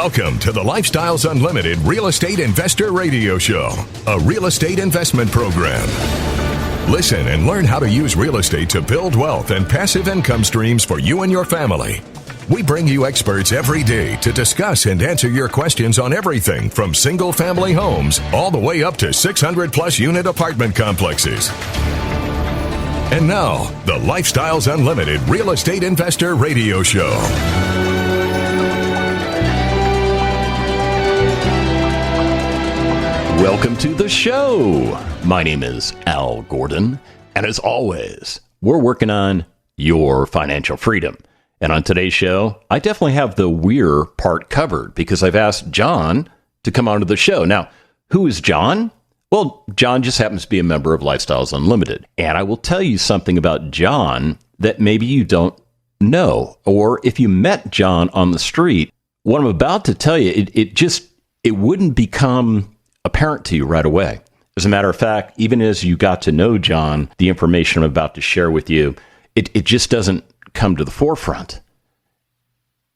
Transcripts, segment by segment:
Welcome to the Lifestyles Unlimited Real Estate Investor Radio Show, a real estate investment program. Listen and learn how to use real estate to build wealth and passive income streams for you and your family. We bring you experts every day to discuss and answer your questions on everything from single-family homes all the way up to 600-plus unit apartment complexes. And now, the Lifestyles Unlimited Real Estate Investor Radio Show. Welcome to the show. My name is Al Gordon, and as always, we're working on your financial freedom. And on today's show, I definitely have the we're part covered because I've asked John to come onto the show. Now, who is John? Well, John just happens to be a member of Lifestyles Unlimited. And I will tell you something about John that maybe you don't know. Or if you met John on the street, what I'm about to tell you, it wouldn't become apparent to you right away. As a matter of fact, even as you got to know John, the information I'm about to share with you, it just doesn't come to the forefront.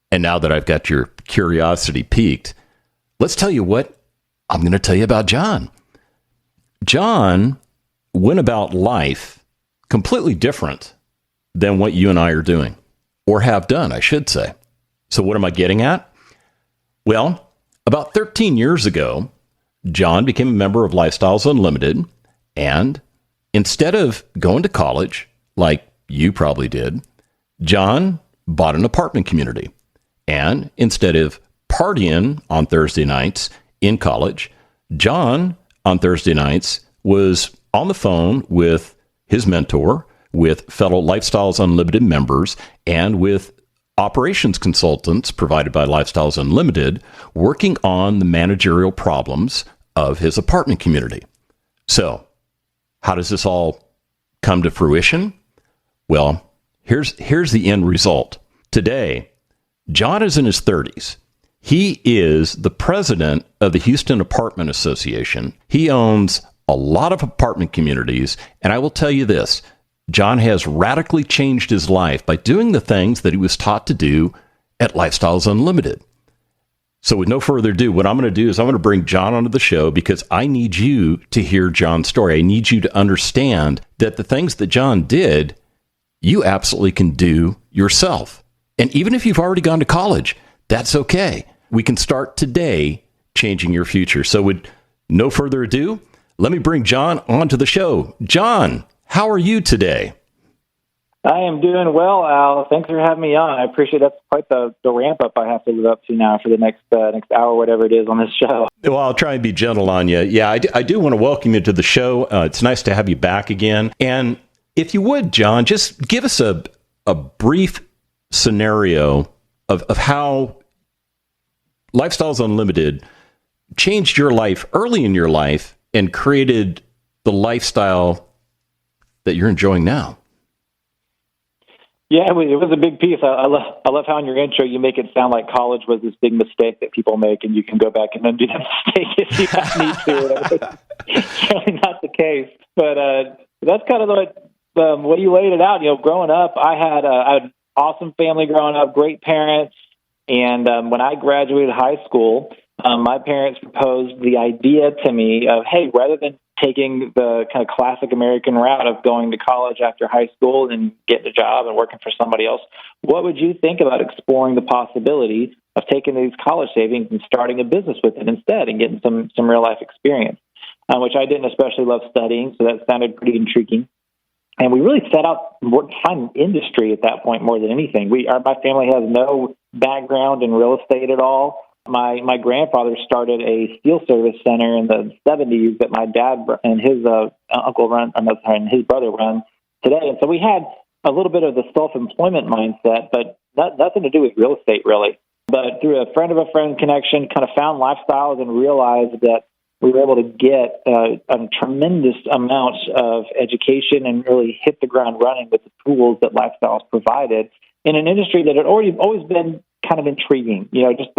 And now that I've got your curiosity piqued, let's tell you what I'm going to tell you about John. John went about life completely different than what you and I are doing, or have done, I should say. So what am I getting at? Well, about 13 years ago, John became a member of Lifestyles Unlimited, and instead of going to college, like you probably did, John bought an apartment community. And instead of partying on Thursday nights in college, John, on Thursday nights, was on the phone with his mentor, with fellow Lifestyles Unlimited members, and with operations consultants provided by Lifestyles Unlimited, working on the managerial problems of his apartment community. So, how does this all come to fruition? Well, here's the end result. Today, John is in his 30s. He is the president of the Houston Apartment Association. He owns a lot of apartment communities, and I will tell you this, John has radically changed his life by doing the things that he was taught to do at Lifestyles Unlimited. So with no further ado, what I'm going to do is I'm going to bring John onto the show because I need you to hear John's story. I need you to understand that the things that John did, you absolutely can do yourself. And even if you've already gone to college, that's okay. We can start today changing your future. So with no further ado, let me bring John onto the show. John, how are you today? I am doing well, Al. Thanks for having me on. I appreciate that's quite the ramp up I have to live up to now for the next hour, whatever it is on this show. Well, I'll try and be gentle on you. Yeah, I do want to welcome you to the show. It's nice to have you back again. And if you would, John, just give us a brief scenario of how Lifestyles Unlimited changed your life early in your life and created the lifestyle that you're enjoying now. Yeah, it was a big piece. I love how in your intro you make it sound like college was this big mistake that people make, and you can go back and undo that mistake if you need to. It's really not the case, but that's kind of the way you laid it out. You know, growing up, I had an awesome family growing up, great parents, and when I graduated high school, my parents proposed the idea to me of, hey, rather than taking the kind of classic American route of going to college after high school and getting a job and working for somebody else, what would you think about exploring the possibility of taking these college savings and starting a business with it instead and getting some real life experience, which I didn't especially love studying, so that sounded pretty intriguing. And we really set out to find industry at that point more than anything. My family has no background in real estate at all. My grandfather started a steel service center in the 70s that my dad and his uncle run, and his brother run today. And so we had a little bit of the self-employment mindset, but nothing to do with real estate really. But through a friend of a friend connection, kind of found Lifestyles and realized that we were able to get a tremendous amount of education and really hit the ground running with the tools that Lifestyles provided in an industry that had always been kind of intriguing. You know, just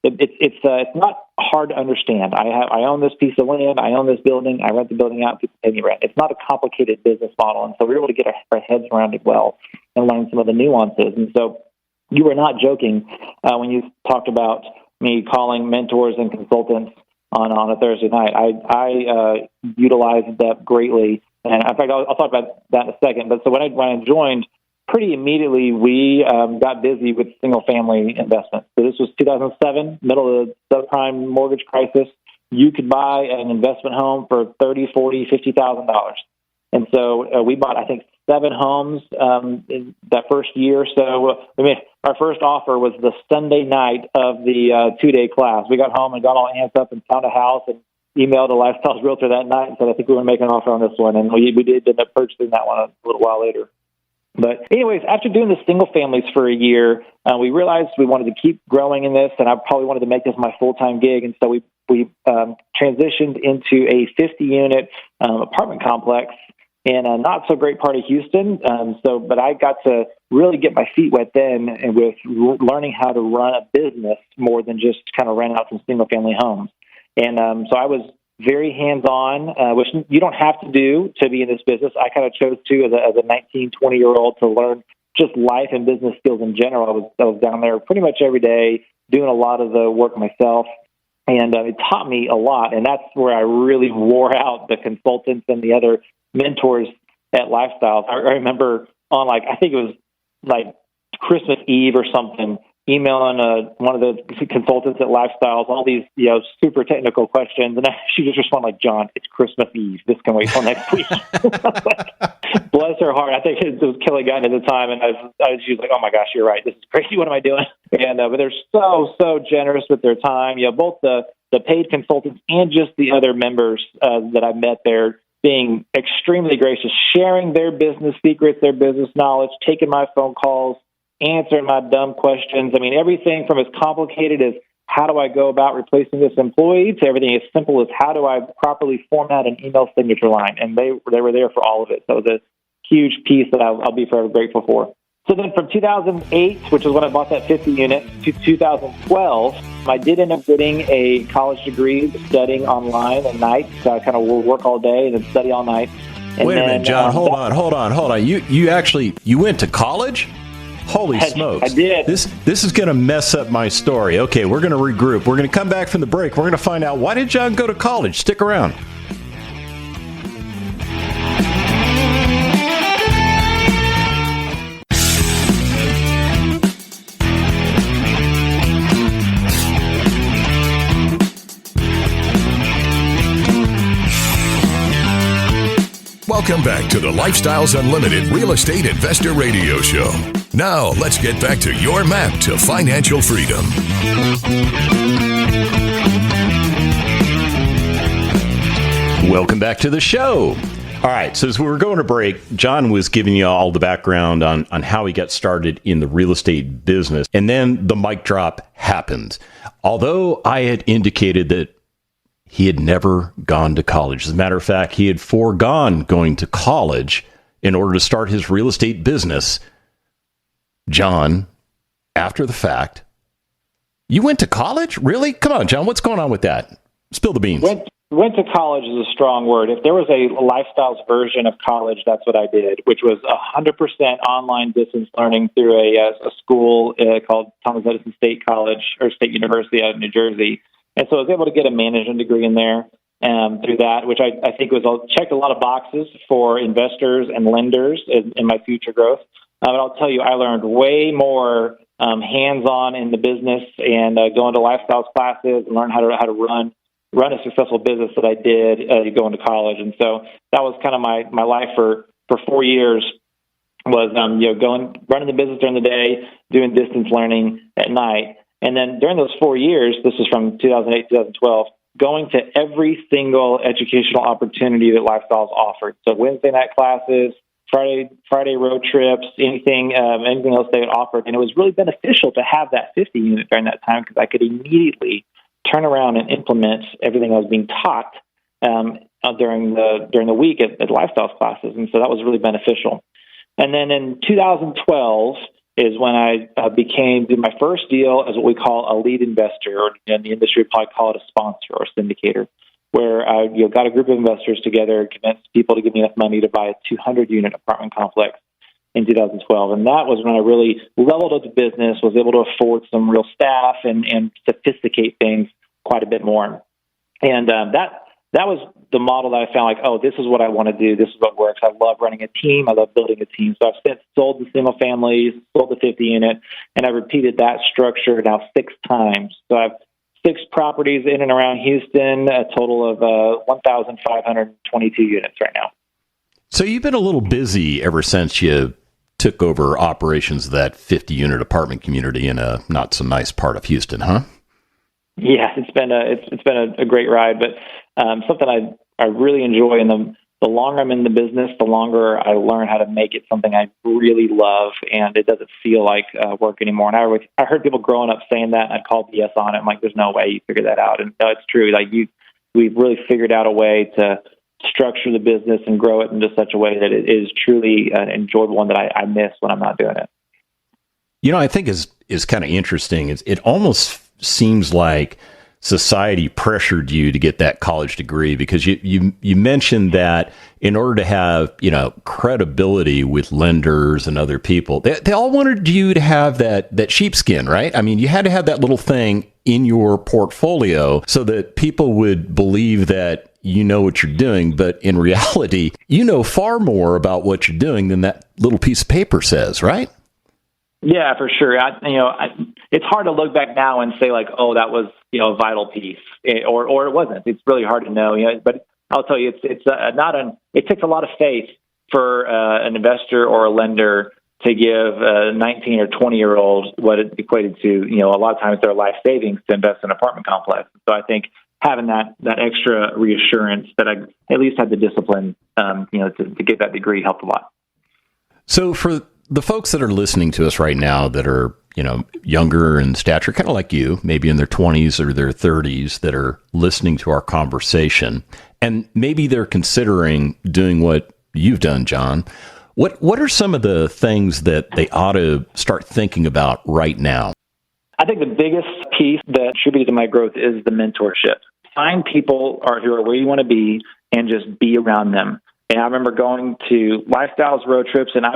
it's not hard to understand. I own this piece of land. I own this building. I rent the building out. People pay me rent. It's not a complicated business model. And so we were able to get our heads around it well and learn some of the nuances. And so you were not joking when you talked about me calling mentors and consultants on a Thursday night. I utilized that greatly. And in fact, I'll talk about that in a second. But so when I joined, pretty immediately we got busy with single-family investments. So this was 2007, middle of the subprime mortgage crisis. You could buy an investment home for $30,000, $40,000, $50,000. And so we bought, I think, 7 homes in that first year. So our first offer was the Sunday night of the 2-day class. We got home and got all amped up and found a house and emailed a Lifestyles realtor that night and said, I think we want to make an offer on this one. And we did end up purchasing that one a little while later. But anyways, after doing the single families for a year, we realized we wanted to keep growing in this, and I probably wanted to make this my full-time gig. And so we transitioned into a 50-unit apartment complex in a not-so-great part of Houston. But I got to really get my feet wet then and with learning how to run a business more than just kind of rent out some single-family homes. And so I was very hands-on, which you don't have to do to be in this business. I kind of chose to as a 19, 20-year-old to learn just life and business skills in general. I was down there pretty much every day doing a lot of the work myself, and it taught me a lot. And that's where I really wore out the consultants and the other mentors at Lifestyles. I remember on I think it was like Christmas Eve or something, emailing one of the consultants at Lifestyles all these super technical questions, and she just responded like, "John, it's Christmas Eve. This can wait till next week." Bless her heart. I think it was killing Gunn at the time, and she was like, "Oh my gosh, you're right. This is crazy. What am I doing?" And but they're so generous with their time. Both the paid consultants and just the other members that I met there, being extremely gracious, sharing their business secrets, their business knowledge, taking my phone calls, answering my dumb questions. I mean, everything from as complicated as how do I go about replacing this employee to everything as simple as how do I properly format an email signature line. And they were there for all of it. So it was a huge piece that I'll be forever grateful for. So then from 2008, which is when I bought that 50 unit, to 2012, I did end up getting a college degree studying online at night. So I kind of will work all day and then study all night. And Wait a minute, John, hold on. You went to college? Holy smokes. I did. This is going to mess up my story. Okay, we're going to regroup. We're going to come back from the break. We're going to find out, why did John go to college? Stick around. Welcome back to the Lifestyles Unlimited Real Estate Investor Radio Show. Now, let's get back to your map to financial freedom. Welcome back to the show. All right, so as we were going to break, John was giving you all the background on how he got started in the real estate business. And then the mic drop happened. Although I had indicated that he had never gone to college. As a matter of fact, he had foregone going to college in order to start his real estate business. John, after the fact, you went to college? Really? Come on, John, what's going on with that? Spill the beans. Went to college is a strong word. If there was a Lifestyles version of college, that's what I did, which was 100% online distance learning through a school called Thomas Edison State College or State University out of New Jersey. And so I was able to get a management degree in there through that, which I think checked a lot of boxes for investors and lenders in my future growth. But I'll tell you, I learned way more hands-on in the business and going to Lifestyles classes and learn how to run a successful business that I did going to college. And so that was kind of my life for 4 years was running the business during the day, doing distance learning at night. And then during those 4 years, this is from 2008, 2012, going to every single educational opportunity that Lifestyles offered. So Wednesday night classes, Friday road trips, anything else they had offered. And it was really beneficial to have that 50 unit during that time because I could immediately turn around and implement everything I was being taught during the week at Lifestyles classes. And so that was really beneficial. And then in 2012, is when I did my first deal as what we call a lead investor, or in the industry we probably call it a sponsor or a syndicator, where I got a group of investors together, convinced people to give me enough money to buy a 200-unit apartment complex in 2012. And that was when I really leveled up the business, was able to afford some real staff and sophisticate things quite a bit more. And that was the model that I found like, oh, this is what I want to do. This is what works. I love running a team. I love building a team. So I've since sold the single families, sold the 50 unit, and I've repeated that structure now 6 times. So I've 6 properties in and around Houston, a total of 1,522 units right now. So you've been a little busy ever since you took over operations of that 50-unit apartment community in a not so nice part of Houston, huh? Yeah, it's been a great ride, but something I really enjoy. And the longer I'm in the business, the longer I learn how to make it something I really love, and it doesn't feel like work anymore. And I heard people growing up saying that, and I'd call BS on it. I'm like, there's no way you figure that out. And no, it's true. Like we've really figured out a way to structure the business and grow it into such a way that it is truly an enjoyable one that I miss when I'm not doing it. You know, I think is kind of interesting. It almost seems like society pressured you to get that college degree, because you mentioned that in order to have, credibility with lenders and other people, they all wanted you to have that sheepskin, right? I mean, you had to have that little thing in your portfolio so that people would believe that you know what you're doing. But in reality, you know far more about what you're doing than that little piece of paper says, right? Yeah, for sure. It's hard to look back now and say like, oh, that was a vital piece, or it wasn't. It's really hard to know. But I'll tell you, it takes a lot of faith for an investor or a lender to give a 19 or 20-year-old what it equated to. A lot of times their life savings to invest in an apartment complex. So I think having that extra reassurance that I at least had the discipline, to get that degree helped a lot. So for the folks that are listening to us right now that are, younger in stature, kind of like you, maybe in their 20s or their 30s, that are listening to our conversation, and maybe they're considering doing what you've done, John, what are some of the things that they ought to start thinking about right now? I think the biggest piece that contributed to my growth is the mentorship. Find people who are where you want to be and just be around them. And I remember going to Lifestyles road trips, and I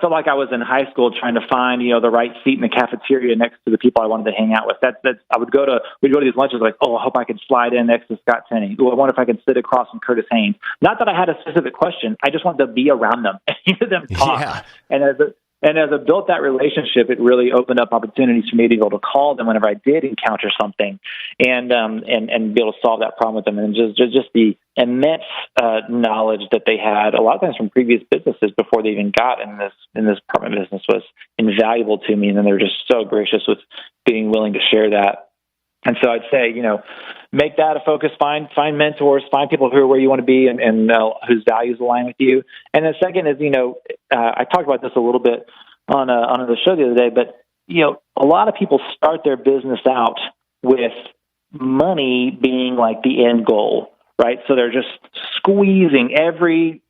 felt like I was in high school trying to find, the right seat in the cafeteria next to the people I wanted to hang out with. We'd go to these lunches like, oh, I hope I can slide in next to Scott Tenney. Oh, I wonder if I can sit across from Curtis Haynes. Not that I had a specific question. I just wanted to be around them and hear them talk. Yeah. And as I built that relationship, it really opened up opportunities for me to be able to call them whenever I did encounter something, and be able to solve that problem with them. And just the immense knowledge that they had, a lot of times from previous businesses before they even got in this apartment business, was invaluable to me. And then they're just so gracious with being willing to share that. And so I'd say, make that a focus. Find mentors, find people who are where you want to be and whose values align with you. And the second is, I talked about this a little bit on the show the other day, but, a lot of people start their business out with money being like the end goal, right? So they're just squeezing every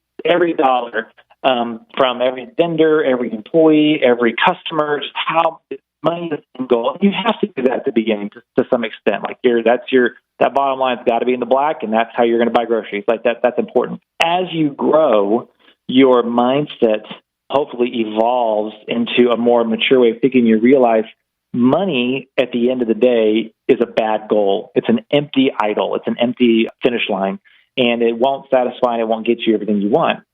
dollar from every vendor, every employee, every customer, just how money is the end goal. You have to do that at the beginning to some extent. Like that bottom line's got to be in the black, and that's how you're going to buy groceries. Like that's important. As you grow, your mindset hopefully evolves into a more mature way of thinking. You realize money at the end of the day is a bad goal. It's an empty idol. It's an empty finish line, and it won't satisfy and it won't get you everything you want.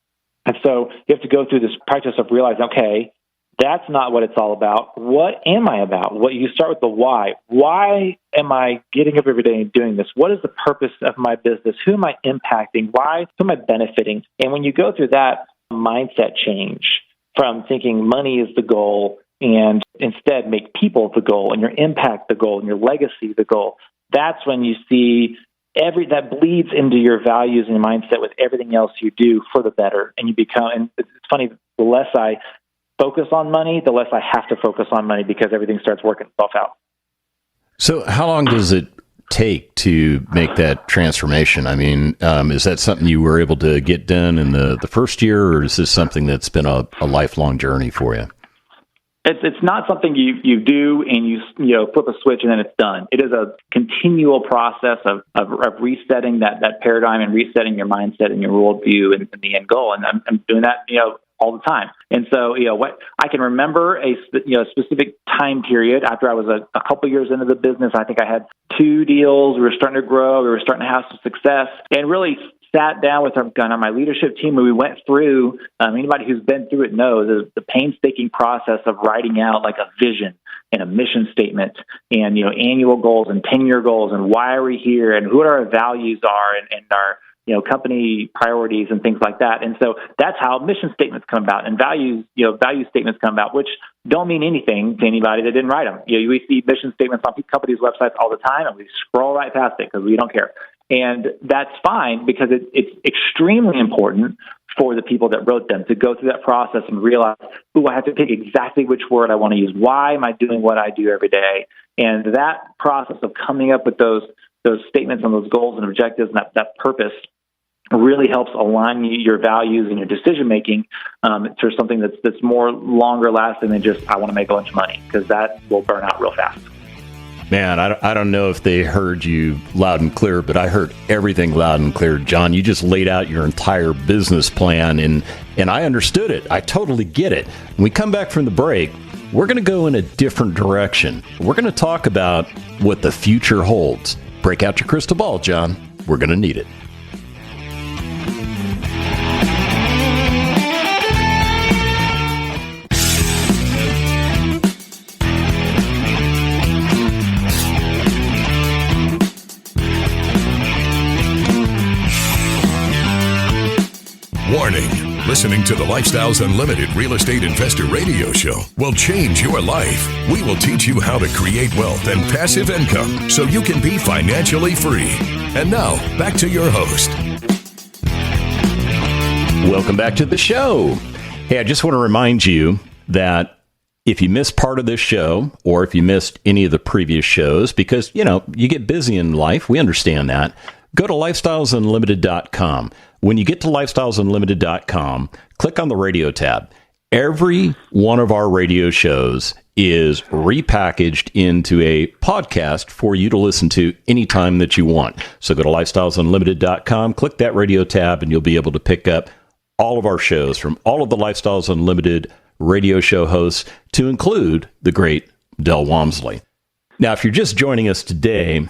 And so you have to go through this practice of realizing, okay, that's not what it's all about. What am I about? You start with the why. Why am I getting up every day and doing this? What is the purpose of my business? Who am I impacting? Who am I benefiting? And when you go through that mindset change from thinking money is the goal and instead make people the goal and your impact the goal and your legacy the goal, that's when you see that bleeds into your values and your mindset with everything else you do for the better. And and it's funny, the less I focus on money, the less I have to focus on money because everything starts working itself out. So how long does it take to make that transformation? I mean, is that something you were able to get done in the first year, or is this something that's been a lifelong journey for you? It's not something you do and you flip a switch and then it's done. It is a continual process of resetting that paradigm and resetting your mindset and your worldview and the end goal. And I'm doing that, all the time. And so, what I can remember a specific time period after I was a couple years into the business. I think I had 2 deals. We were starting to grow. We were starting to have some success, and really sat down with my leadership team, and we went through, anybody who's been through it knows, the painstaking process of writing out like a vision and a mission statement and, annual goals and 10-year goals and why are we here and what our values are and our, company priorities and things like that. And so that's how mission statements come about and value statements come about, which don't mean anything to anybody that didn't write them. We see mission statements on companies' websites all the time, and we scroll right past it because we don't care. And that's fine because it's extremely important for the people that wrote them to go through that process and realize, I have to pick exactly which word I want to use. Why am I doing what I do every day? And that process of coming up with those statements and those goals and objectives and that purpose really helps align your values and your decision making to something that's more longer lasting than just I want to make a bunch of money, because that will burn out real fast. Man, I don't know if they heard you loud and clear, but I heard everything loud and clear, John. You just laid out your entire business plan, and I understood it. I totally get it. When we come back from the break, we're going to go in a different direction. We're going to talk about what the future holds. Break out your crystal ball, John. We're going to need it. Warning, listening to the Lifestyles Unlimited Real Estate Investor Radio Show will change your life. We will teach you how to create wealth and passive income so you can be financially free. And now, back to your host. Welcome back to the show. Hey, I just want to remind you that if you missed part of this show, or if you missed any of the previous shows, because, you get busy in life, we understand that, go to lifestylesunlimited.com. When you get to lifestylesunlimited.com, click on the radio tab. Every one of our radio shows is repackaged into a podcast for you to listen to anytime that you want. So go to lifestylesunlimited.com, click that radio tab, and you'll be able to pick up all of our shows from all of the Lifestyles Unlimited radio show hosts, to include the great Del Walmsley. Now, if you're just joining us today,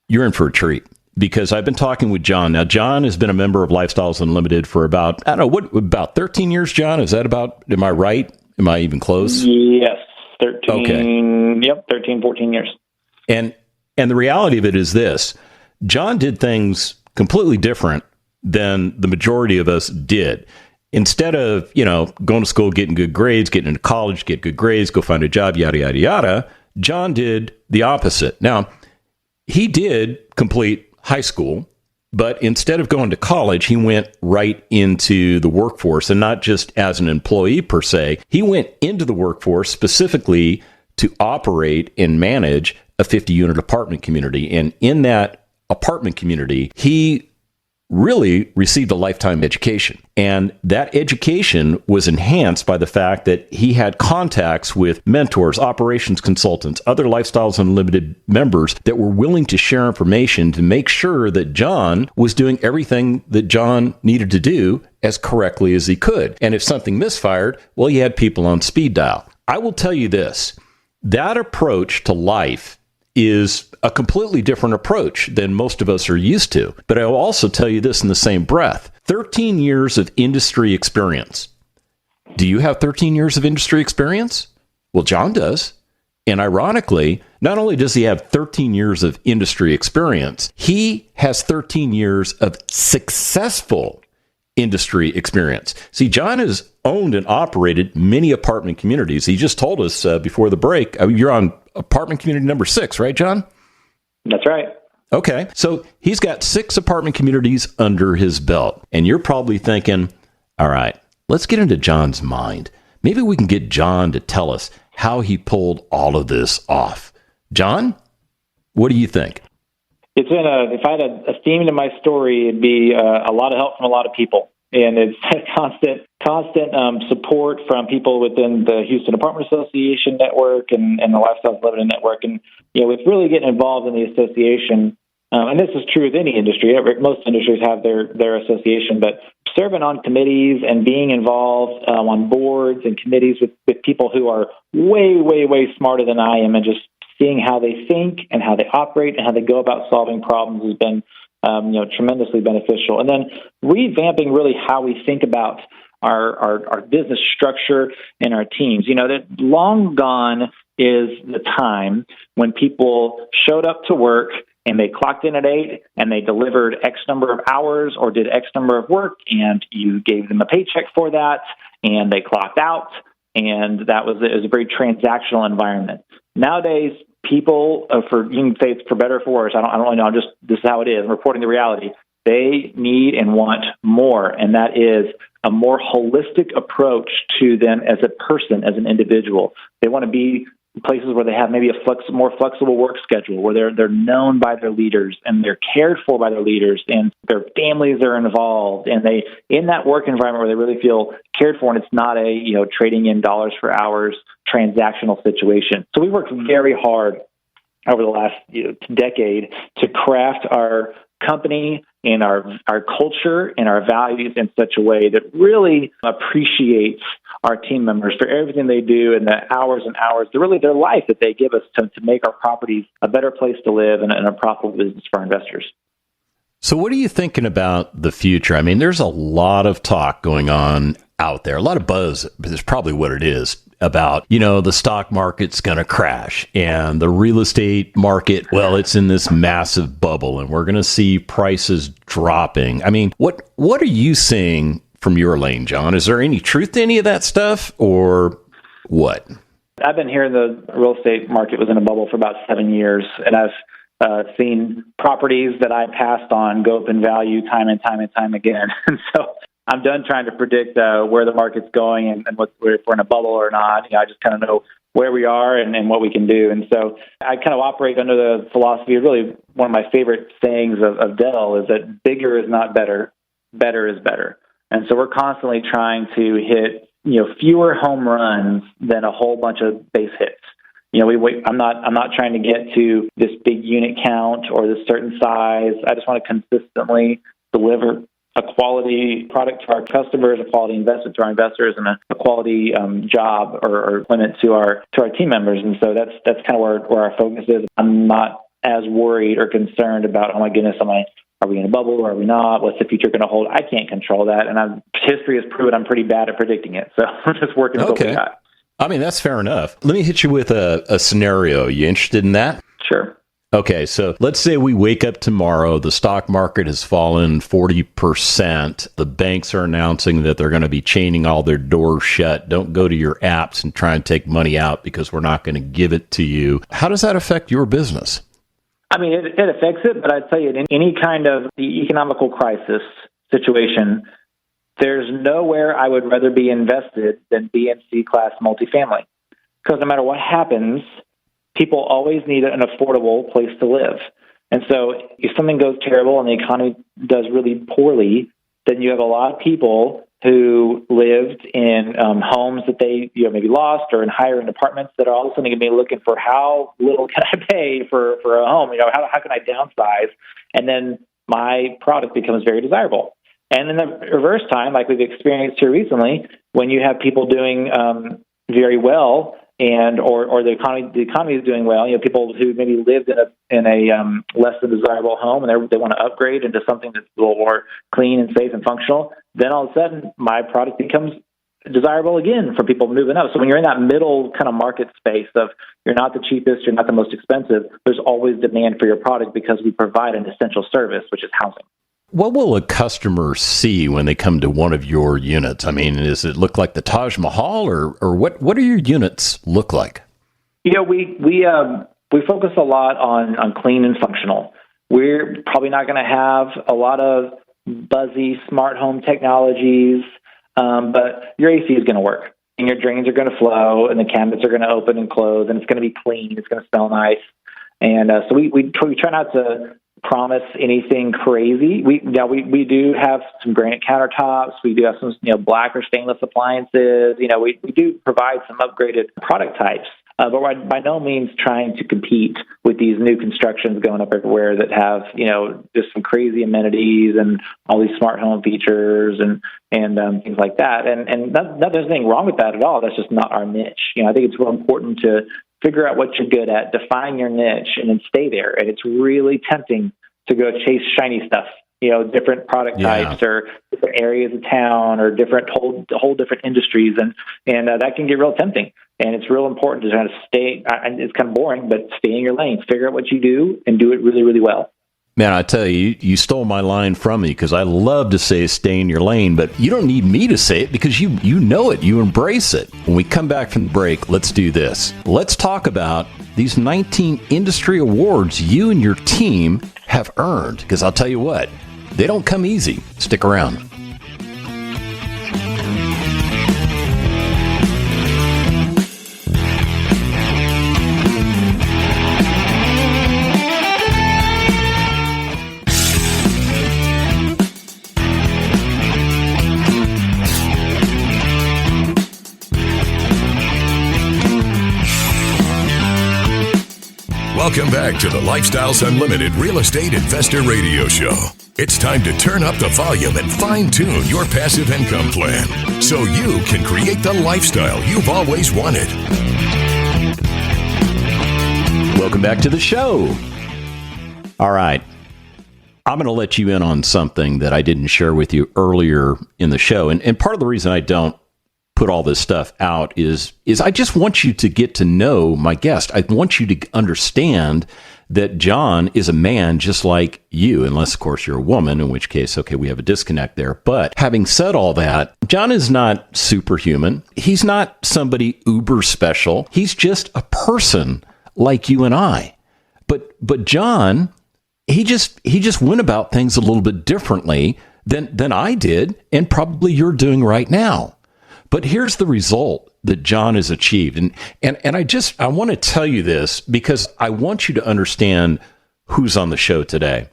you're in for a treat, because I've been talking with John. Now, John has been a member of Lifestyles Unlimited for about 13 years, John? Is that about, am I right? Am I even close? Yes, 13. Okay. Yep, 13, 14 years. And the reality of it is this. John did things completely different than the majority of us did. Instead of, going to school, getting good grades, getting into college, get good grades, go find a job, yada, yada, yada, John did the opposite. Now, he did complete high school, but instead of going to college, he went right into the workforce, and not just as an employee per se. He went into the workforce specifically to operate and manage a 50-unit apartment community. And in that apartment community, he really received a lifetime education. And that education was enhanced by the fact that he had contacts with mentors, operations consultants, other Lifestyles Unlimited members that were willing to share information to make sure that John was doing everything that John needed to do as correctly as he could. And if something misfired, well, you had people on speed dial. I will tell you this, that approach to life is a completely different approach than most of us are used to. But I will also tell you this in the same breath. 13 years of industry experience. Do you have 13 years of industry experience? Well, John does. And ironically, not only does he have 13 years of industry experience, he has 13 years of successful industry experience. See, John has owned and operated many apartment communities. He just told us before the break, you're on apartment community number 6, right, John? That's right. Okay. So he's got 6 apartment communities under his belt. And you're probably thinking, all right, let's get into John's mind. Maybe we can get John to tell us how he pulled all of this off. John, what do you think? It's been if I had a theme to my story, it'd be a lot of help from a lot of people. And it's constant support from people within the Houston Apartment Association network and the Lifestyles Unlimited network. And, with really getting involved in the association, and this is true with any industry. Most industries have their association, but serving on committees and being involved on boards and committees with people who are way, way, way smarter than I am, and just seeing how they think and how they operate and how they go about solving problems has been tremendously beneficial. And then revamping really how we think about our business structure and our teams. That long gone is the time when people showed up to work and they clocked in at 8 and they delivered X number of hours or did X number of work, and you gave them a paycheck for that, and they clocked out, and it was a very transactional environment. Nowadays, people, you can say it's for better or for worse, I don't really know, this is how it is, I'm reporting the reality. They need and want more, and that is a more holistic approach to them as a person, as an individual. They want to be places where they have maybe a more flexible work schedule, where they're known by their leaders and they're cared for by their leaders, and their families are involved, and they in that work environment where they really feel cared for, and it's not a trading in dollars for hours transactional situation. So we worked very hard over the last decade to craft our company and our culture and our values in such a way that really appreciates our team members for everything they do and the hours and hours, really their life that they give us to make our properties a better place to live and a profitable business for our investors. So what are you thinking about the future? I mean, there's a lot of talk going on out there, a lot of buzz, but it's probably what it is, about, the stock market's going to crash and the real estate market, well, it's in this massive bubble and we're going to see prices dropping. I mean, what are you seeing from your lane, John? Is there any truth to any of that stuff, or what? I've been hearing the real estate market was in a bubble for about 7 years, and I've seen properties that I passed on go up in value time and time and time again. And so I'm done trying to predict where the market's going and if we're in a bubble or not. I just kind of know where we are and what we can do. And so I kind of operate under the philosophy of really one of my favorite sayings of Dell is that bigger is not better, better is better. And so we're constantly trying to hit, fewer home runs than a whole bunch of base hits. I'm not trying to get to this big unit count or this certain size. I just want to consistently deliver a quality product to our customers, a quality investment to our investors, and a quality job or employment to our team members. And so that's kind of where our focus is. I'm not as worried or concerned about, oh my goodness, are we in a bubble or are we not? What's the future going to hold? I can't control that, and history has proven I'm pretty bad at predicting it. So I'm just working with what we got. I mean, that's fair enough. Let me hit you with a scenario. You interested in that? Sure. Okay, so let's say we wake up tomorrow, the stock market has fallen 40%. The banks are announcing that they're going to be chaining all their doors shut. Don't go to your apps and try and take money out because we're not going to give it to you. How does that affect your business? I mean, it affects it, but I'd tell you, in any kind of the economical crisis situation, there's nowhere I would rather be invested than B and C class multifamily. Because no matter what happens, people always need an affordable place to live. And so if something goes terrible and the economy does really poorly, then you have a lot of people who lived in homes that they maybe lost, or in higher-end apartments that are all of a sudden going to be looking for how little can I pay for a home? How can I downsize? And then my product becomes very desirable. And in the reverse time, like we've experienced here recently, when you have people doing very well, and or the economy is doing well, people who maybe lived in a less than desirable home and they want to upgrade into something that's a little more clean and safe and functional, then all of a sudden my product becomes desirable again for people moving up. So when you're in that middle kind of market space of you're not the cheapest, you're not the most expensive, there's always demand for your product because we provide an essential service, which is housing. What will a customer see when they come to one of your units? I mean, does it look like the Taj Mahal, or what do your units look like? We focus a lot on clean and functional. We're probably not going to have a lot of buzzy smart home technologies, but your AC is going to work, and your drains are going to flow, and the cabinets are going to open and close, and it's going to be clean. It's going to smell nice. And so we try not to promise anything crazy. We do have some granite countertops. We do have some black or stainless appliances. We do provide some upgraded product types. but we're by no means trying to compete with these new constructions going up everywhere that have, just some crazy amenities and all these smart home features and things like that. And there's anything wrong with that at all. That's just not our niche. I think it's real important to figure out what you're good at, define your niche, and then stay there. And it's really tempting to go chase shiny stuff, different product types or different areas of town or different whole different industries. And that can get real tempting. And it's real important to kind of stay, and it's kind of boring, but stay in your lane, figure out what you do and do it really, really well. Man, I tell you, you stole my line from me because I love to say stay in your lane, but you don't need me to say it because you know it, you embrace it. When we come back from the break, let's do this. Let's talk about these 19 industry awards you and your team have earned, because I'll tell you what, they don't come easy. Stick around. Welcome back to the Lifestyles Unlimited Real Estate Investor Radio Show. It's time to turn up the volume and fine-tune your passive income plan so you can create the lifestyle you've always wanted. Welcome back to the show. All right. I'm going to let you in on something that I didn't share with you earlier in the show. And part of the reason I don't put all this stuff out is I just want you to get to know my guest. I want you to understand that John is a man just like you, unless, of course, you're a woman, in which case, okay, we have a disconnect there. But having said all that, John is not superhuman. He's not somebody uber special. He's just a person like you and I. But John, he just went about things a little bit differently than I did, and probably you're doing right now. But here's the result that John has achieved. And I want to tell you this because I want you to understand who's on the show today.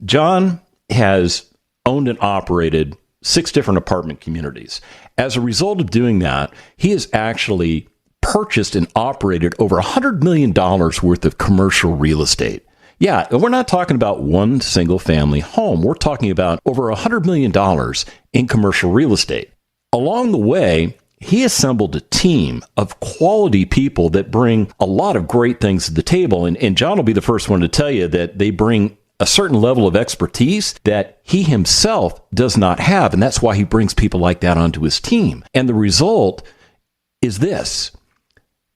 John has owned and operated 6 different apartment communities. As a result of doing that, he has actually purchased and operated over $100 million worth of commercial real estate. Yeah, and we're not talking about one single family home. We're talking about over $100 million in commercial real estate. Along the way, he assembled a team of quality people that bring a lot of great things to the table. And John will be the first one to tell you that they bring a certain level of expertise that he himself does not have. And that's why he brings people like that onto his team. And the result is this.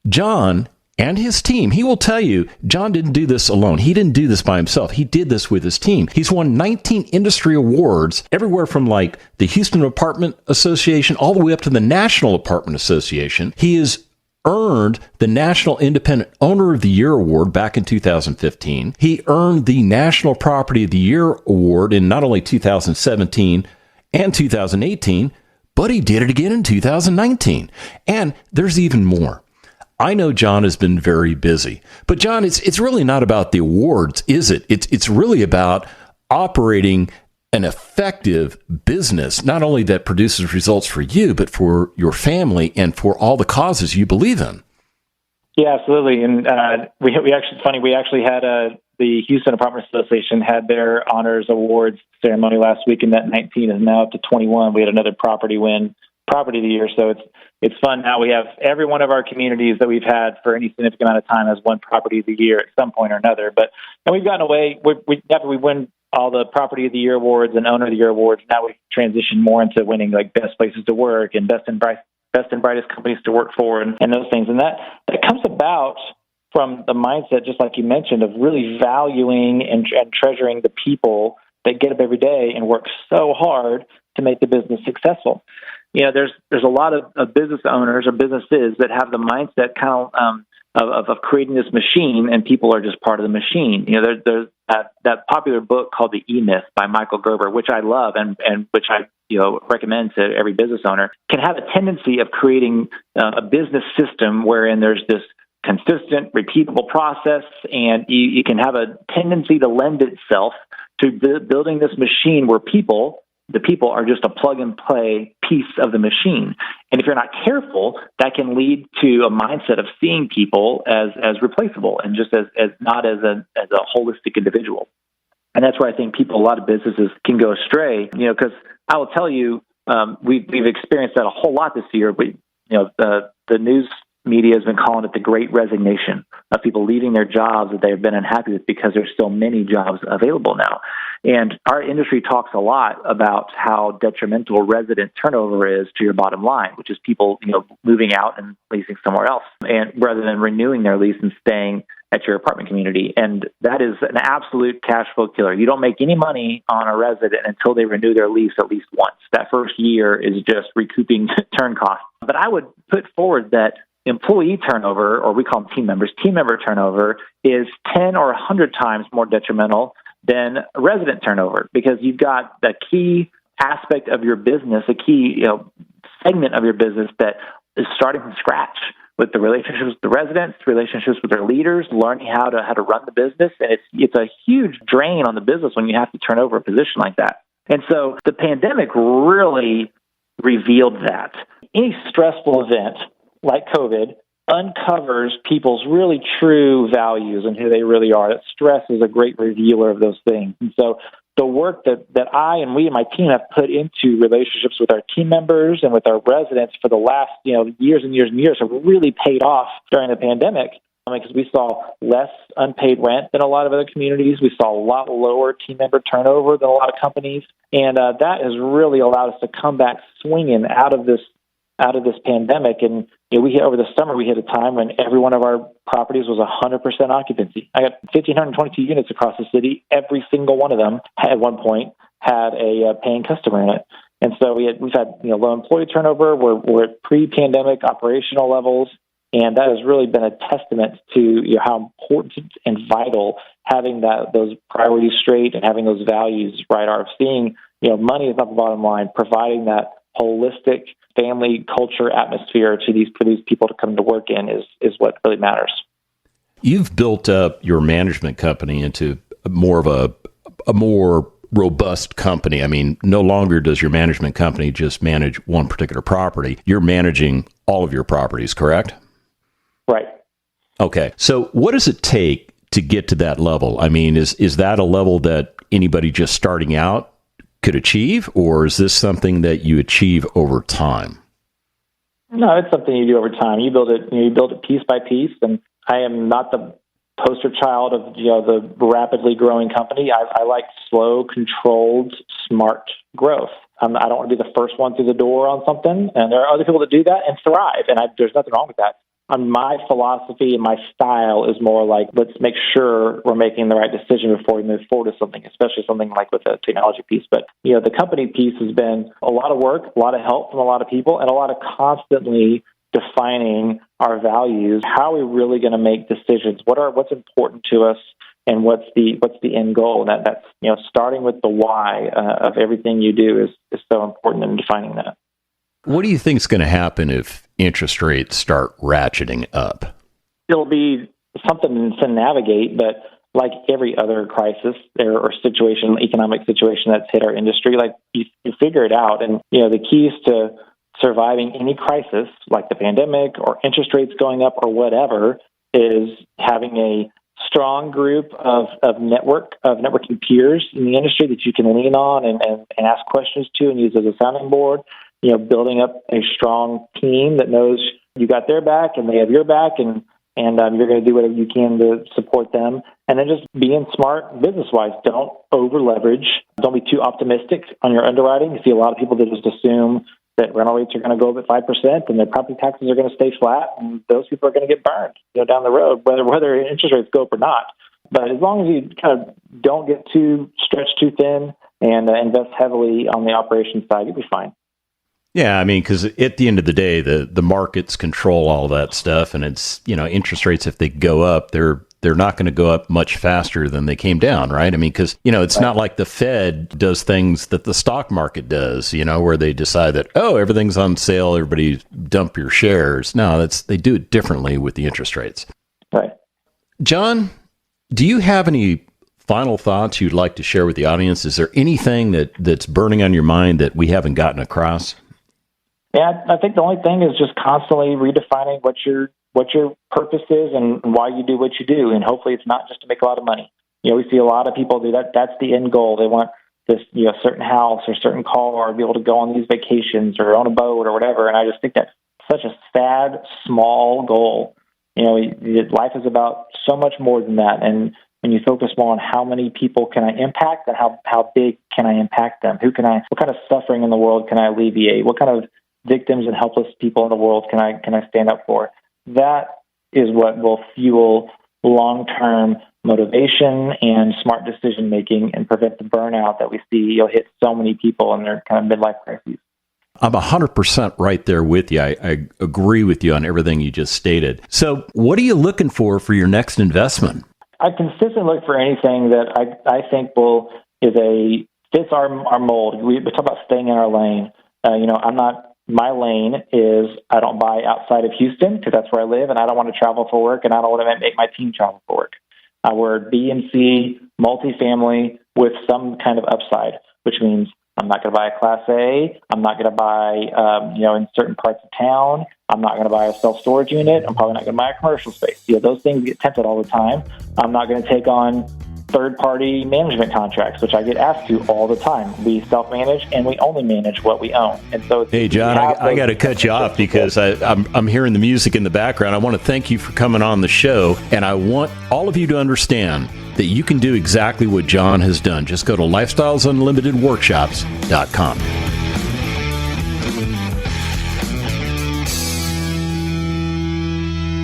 John and his team, he will tell you, John didn't do this alone. He didn't do this by himself. He did this with his team. He's won 19 industry awards, everywhere from like the Houston Apartment Association all the way up to the National Apartment Association. He has earned the National Independent Owner of the Year Award back in 2015. He earned the National Property of the Year Award in not only 2017 and 2018, but he did it again in 2019. And there's even more. I know John has been very busy, but John, it's really not about the awards, is it? It's really about operating an effective business, not only that produces results for you, but for your family and for all the causes you believe in. Yeah, absolutely. And we actually had the Houston Apartment Association had their honors awards ceremony last week, and that 19 is now up to 21. We had another property win Property of the Year, so it's fun. Now we have every one of our communities that we've had for any significant amount of time has won Property of the Year at some point or another. And we've gotten away. After we win all the Property of the Year awards and Owner of the Year awards, now we transition more into winning like best places to work and best and brightest companies to work for and those things. And that comes about from the mindset, just like you mentioned, of really valuing and treasuring the people that get up every day and work so hard to make the business successful. There's a lot of business owners or businesses that have the mindset kind of creating this machine, and people are just part of the machine. There's that popular book called The E-Myth by Michael Gerber, which I love and which I recommend to every business owner, can have a tendency of creating a business system wherein there's this consistent, repeatable process, and you can have a tendency to lend itself to building this machine where the people are just a plug and play piece of the machine. And if you're not careful, that can lead to a mindset of seeing people as replaceable and just as not as a holistic individual. And that's where I think a lot of businesses can go astray, because I will tell you, we've experienced that a whole lot this year. But, the news media has been calling it the great resignation of people leaving their jobs that they've been unhappy with because there's still many jobs available now. And our industry talks a lot about how detrimental resident turnover is to your bottom line, which is people, moving out and leasing somewhere else, and rather than renewing their lease and staying at your apartment community. And that is an absolute cash flow killer. You don't make any money on a resident until they renew their lease at least once. That first year is just recouping turn costs. But I would put forward that employee turnover, or we call them team member turnover, is 10 or 100 times more detrimental than resident turnover, because you've got the key aspect of your business, a key segment of your business that is starting from scratch with the relationships with the residents, relationships with their leaders, learning how to run the business. And it's a huge drain on the business when you have to turn over a position like that. And so the pandemic really revealed that. Any stressful event like COVID uncovers people's really true values and who they really are. That stress is a great revealer of those things. And so the work that I and we and my team have put into relationships with our team members and with our residents for the last years and years and years have really paid off during the pandemic, because we saw less unpaid rent than a lot of other communities. We saw a lot lower team member turnover than a lot of companies, and that has really allowed us to come back swinging out of this pandemic. And we over the summer, we hit a time when every one of our properties was 100% occupancy. I got 1,522 units across the city. Every single one of them at one point had a paying customer in it. And so we've had low employee turnover. We're at pre-pandemic operational levels, and that has really been a testament to how important and vital having those priorities straight and having those values right are. Seeing money is not the bottom line, providing that holistic family culture atmosphere for these people to come to work in is what really matters. You've built up your management company into more of a more robust company. I mean, no longer does your management company just manage one particular property. You're managing all of your properties, correct? Right. Okay. So what does it take to get to that level? I mean, is that a level that anybody just starting out could achieve, or is this something that you achieve over time? No, it's something you do over time. You build it piece by piece. And I am not the poster child of the rapidly growing company. I like slow, controlled, smart growth. I don't want to be the first one through the door on something, and there are other people that do that and thrive. And there's nothing wrong with that. My philosophy and my style is more like, let's make sure we're making the right decision before we move forward to something, especially something like with the technology piece. But, the company piece has been a lot of work, a lot of help from a lot of people, and a lot of constantly defining our values. How are we really going to make decisions? What's important to us, and what's the end goal? And that's starting with the why of everything you do is so important in defining that. What do you think is going to happen if interest rates start ratcheting up? It'll be something to navigate, but like every other crisis or economic situation that's hit our industry, like you figure it out. And, the keys to surviving any crisis, like the pandemic or interest rates going up or whatever, is having a strong group of networking peers in the industry that you can lean on and ask questions to and use as a sounding board. Building up a strong team that knows you got their back and they have your back, and you're going to do whatever you can to support them. And then just being smart business-wise. Don't over-leverage. Don't be too optimistic on your underwriting. You see a lot of people that just assume that rental rates are going to go up at 5% and their property taxes are going to stay flat, and those people are going to get burned down the road, whether interest rates go up or not. But as long as you kind of don't get too stretched too thin and invest heavily on the operations side, you'll be fine. Yeah, I mean, because at the end of the day, the markets control all that stuff, and it's interest rates, if they go up, they're not going to go up much faster than they came down, right? I mean, because it's not like the Fed does things that the stock market does, where they decide that everything's on sale, everybody dump your shares. No, they do it differently with the interest rates. Right. John, do you have any final thoughts you'd like to share with the audience? Is there anything that's burning on your mind that we haven't gotten across? Yeah, I think the only thing is just constantly redefining what your purpose is and why you do what you do. And hopefully it's not just to make a lot of money. We see a lot of people do that. That's the end goal. They want this, certain house or certain car, or be able to go on these vacations or on a boat or whatever. And I just think that's such a sad, small goal. Life is about so much more than that. And when you focus more on how many people can I impact and how big can I impact them? What kind of suffering in the world can I alleviate? What kind of victims and helpless people in the world can I stand up for? That is what will fuel long-term motivation and smart decision making and prevent the burnout that we see hit so many people in their kind of midlife crises. I'm 100% right there with you. I agree with you on everything you just stated. So what are you looking for your next investment? I consistently look for anything that I think fits our mold. We talk about staying in our lane. My lane is I don't buy outside of Houston because that's where I live, and I don't want to travel for work, and I don't want to make my team travel for work. We're B and C multifamily with some kind of upside, which means I'm not going to buy a Class A. I'm not going to buy, in certain parts of town. I'm not going to buy a self-storage unit. I'm probably not going to buy a commercial space. Those things get tempted all the time. I'm not going to take on third-party management contracts, which I get asked to all the time. We self-manage, and we only manage what we own. And so, hey, John, I got to cut you off because I'm hearing the music in the background. I want to thank you for coming on the show, and I want all of you to understand that you can do exactly what John has done. Just go to lifestylesunlimitedworkshops.com.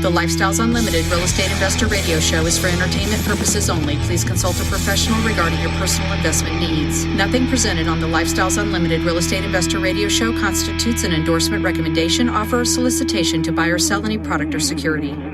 The Lifestyles Unlimited Real Estate Investor Radio Show is for entertainment purposes only. Please consult a professional regarding your personal investment needs. Nothing presented on the Lifestyles Unlimited Real Estate Investor Radio Show constitutes an endorsement, recommendation, offer, or solicitation to buy or sell any product or security.